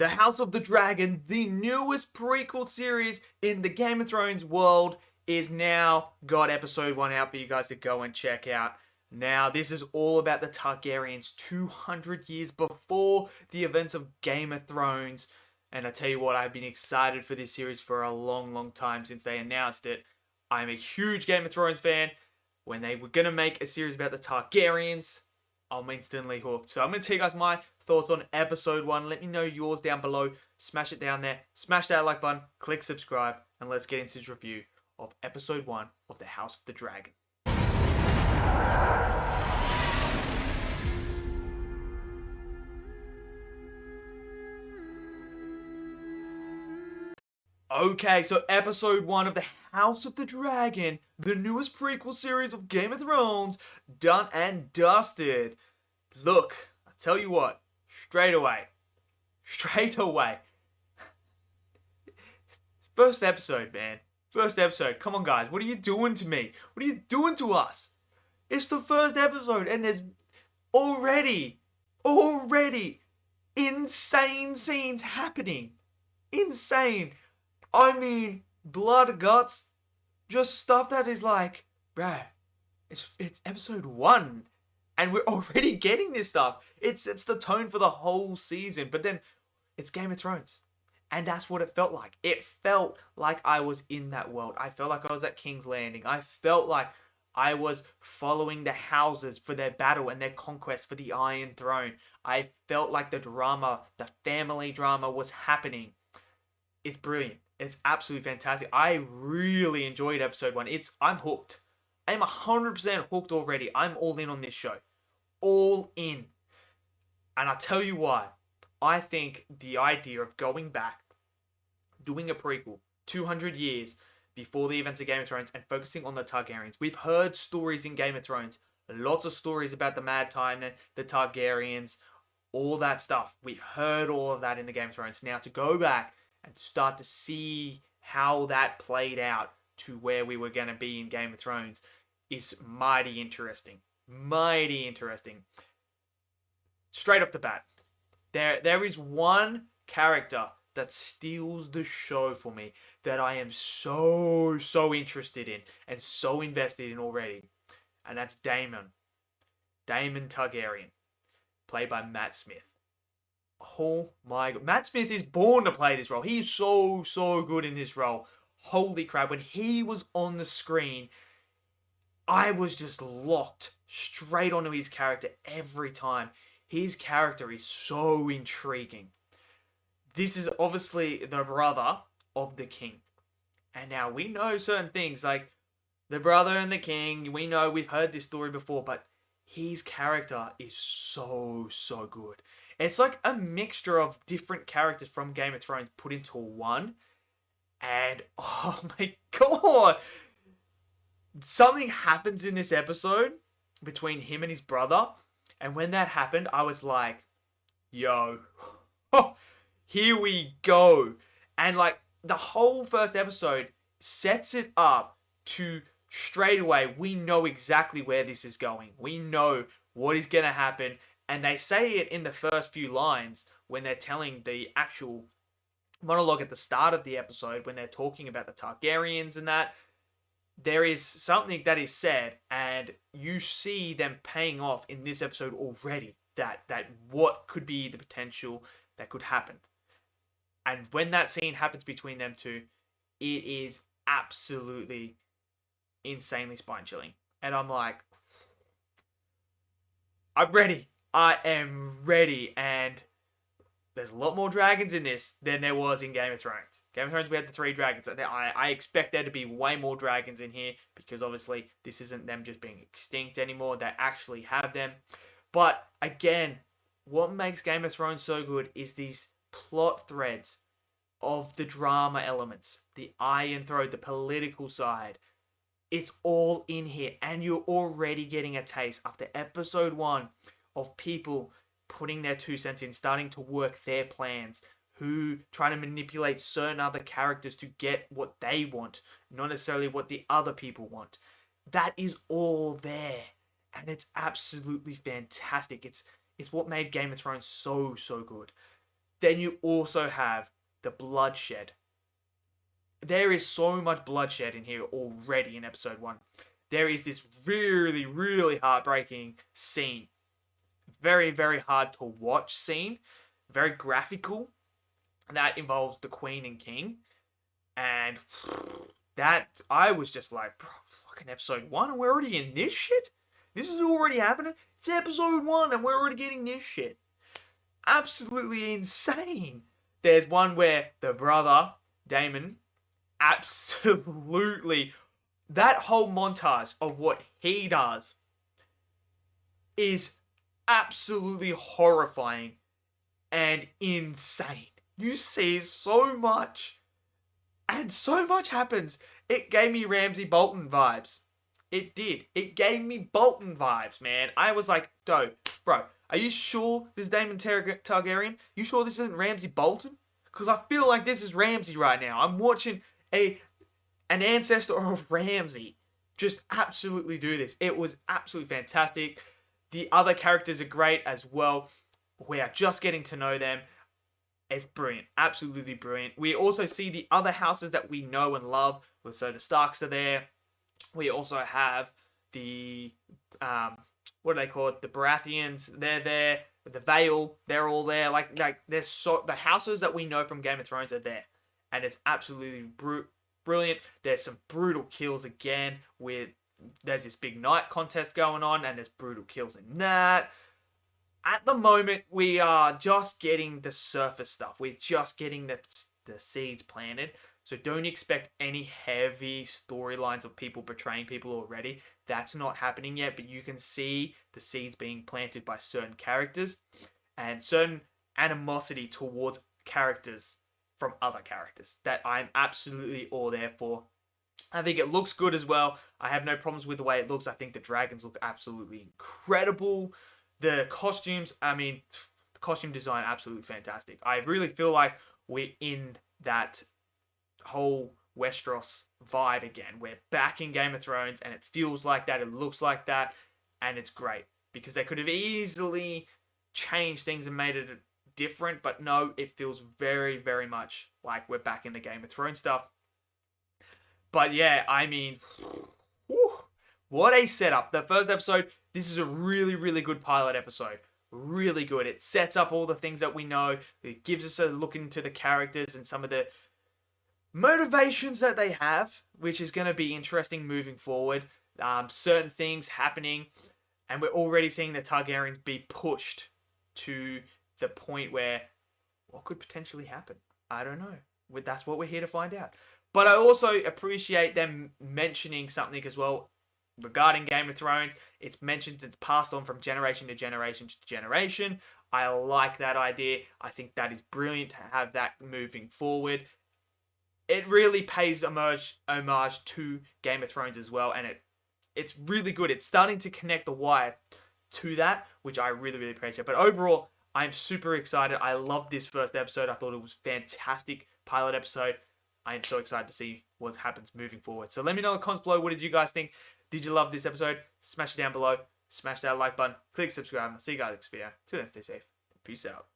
The House of the Dragon, the newest prequel series in the Game of Thrones world, is now got episode 1 out for you guys to go and check out. Now, this is all about the Targaryens 200 years before the events of Game of Thrones. And I tell you what, I've been excited for this series for a long, long time since they announced it. I'm a huge Game of Thrones fan. When they were going to make a series about the Targaryens, I'm instantly hooked. So I'm going to tell you guys my thoughts on episode 1. Let me know yours down below. Smash it down there. Smash that like button. Click subscribe. And let's get into this review of episode 1 of The House of the Dragon. Okay, so episode 1 of The House of the Dragon, the newest prequel series of Game of Thrones, done and dusted. Look, I tell you what, straight away. First episode, man. First episode. Come on, guys. What are you doing to me? What are you doing to us? It's the first episode, and there's already insane scenes happening. Insane. I mean, blood, guts, just stuff that is like, bruh, it's episode 1, and we're already getting this stuff. It's the tone for the whole season, but then it's Game of Thrones, and that's what it felt like. It felt like I was in that world. I felt like I was at King's Landing. I felt like I was following the houses for their battle and their conquest for the Iron Throne. I felt like the drama, the family drama was happening. It's brilliant. It's absolutely fantastic. I really enjoyed episode 1. I'm hooked. I'm 100% hooked already. I'm all in on this show. All in. And I'll tell you why. I think the idea of going back, doing a prequel, 200 years before the events of Game of Thrones, and focusing on the Targaryens. We've heard stories in Game of Thrones. Lots of stories about the Mad Titan, the Targaryens, all that stuff. We heard all of that in the Game of Thrones. Now to go back and start to see how that played out to where we were going to be in Game of Thrones is mighty interesting. Mighty interesting. Straight off the bat, there is one character that steals the show for me that I am so interested in and so invested in already. And that's Daemon Targaryen, played by Matt Smith. Oh my god. Matt Smith is born to play this role. He is so good in this role. Holy crap. When he was on the screen, I was just locked straight onto his character every time. His character is so intriguing. This is obviously the brother of the king. And now we know certain things like the brother and the king. We know, we've heard this story before, but his character is so good. It's like a mixture of different characters from Game of Thrones put into one. And, oh my god! Something happens in this episode between him and his brother. And when that happened, I was like, yo, here we go. And like, the whole first episode sets it up to straight away, we know exactly where this is going. We know what is going to happen. And they say it in the first few lines when they're telling the actual monologue at the start of the episode, when they're talking about the Targaryens and that. There is something that is said, and you see them paying off in this episode already. That what could be the potential that could happen. And when that scene happens between them two, it is absolutely insanely spine-chilling. And I'm like, I'm ready. I am ready. And there's a lot more dragons in this than there was in Game of Thrones. Game of Thrones, we had the 3 dragons. I expect there to be way more dragons in here, because obviously this isn't them just being extinct anymore. They actually have them. But again, what makes Game of Thrones so good is these plot threads of the drama elements, the Iron Throne, the political side. It's all in here, and you're already getting a taste after episode 1 of people putting their 2 cents in, starting to work their plans, who trying to manipulate certain other characters to get what they want, not necessarily what the other people want. That is all there, and it's absolutely fantastic. It's what made Game of Thrones so good. Then you also have the bloodshed. There is so much bloodshed in here already in episode 1. There is this really, really heartbreaking scene. Very, very hard to watch scene. Very graphical. That involves the Queen and King. And that, I was just like, bro, fucking episode 1 and we're already in this shit? This is already happening? It's episode 1 and we're already getting this shit. Absolutely insane. There's one where the brother, Damon, absolutely, that whole montage of what he does is absolutely horrifying and insane. You see so much, and so much happens. It gave me Ramsay Bolton vibes. It did. It gave me Bolton vibes, man. I was like, bro, are you sure this is Daemon Targaryen? You sure this isn't Ramsay Bolton? Because I feel like this is Ramsay right now. I'm watching an ancestor of Ramsay just absolutely do this. It was absolutely fantastic. The other characters are great as well. We are just getting to know them. It's brilliant. Absolutely brilliant. We also see the other houses that we know and love. So the Starks are there. We also have the, what do they call it? The Baratheons, they're there. The Vale, they're all there. Like there's the houses that we know from Game of Thrones are there. And it's absolutely brilliant. There's some brutal kills again. There's this big night contest going on, and there's brutal kills in that. At the moment, we are just getting the surface stuff. We're just getting the seeds planted. So don't expect any heavy storylines of people betraying people already. That's not happening yet, but you can see the seeds being planted by certain characters and certain animosity towards characters from other characters that I'm absolutely all there for. I think it looks good as well. I have no problems with the way it looks. I think the dragons look absolutely incredible. The costumes, the costume design, absolutely fantastic. I really feel like we're in that whole Westeros vibe again. We're back in Game of Thrones, and it feels like that. It looks like that, and it's great. Because they could have easily changed things and made it different, but no, it feels very, very much like we're back in the Game of Thrones stuff. But yeah, what a setup. The first episode, this is a really, really good pilot episode. Really good. It sets up all the things that we know. It gives us a look into the characters and some of the motivations that they have, which is going to be interesting moving forward. Certain things happening, and we're already seeing the Targaryens be pushed to the point where what could potentially happen. I don't know. That's what we're here to find out. But I also appreciate them mentioning something as well regarding Game of Thrones. It's mentioned, it's passed on from generation to generation to generation. I like that idea. I think that is brilliant to have that moving forward. It really pays homage to Game of Thrones as well, and it's really good. It's starting to connect the wire to that, which I really, really appreciate. But overall, I'm super excited. I loved this first episode. I thought it was a fantastic pilot episode. I am so excited to see what happens moving forward. So let me know in the comments below, what did you guys think? Did you love this episode? Smash it down below. Smash that like button. Click subscribe. I'll see you guys next video. Till then, stay safe. Peace out.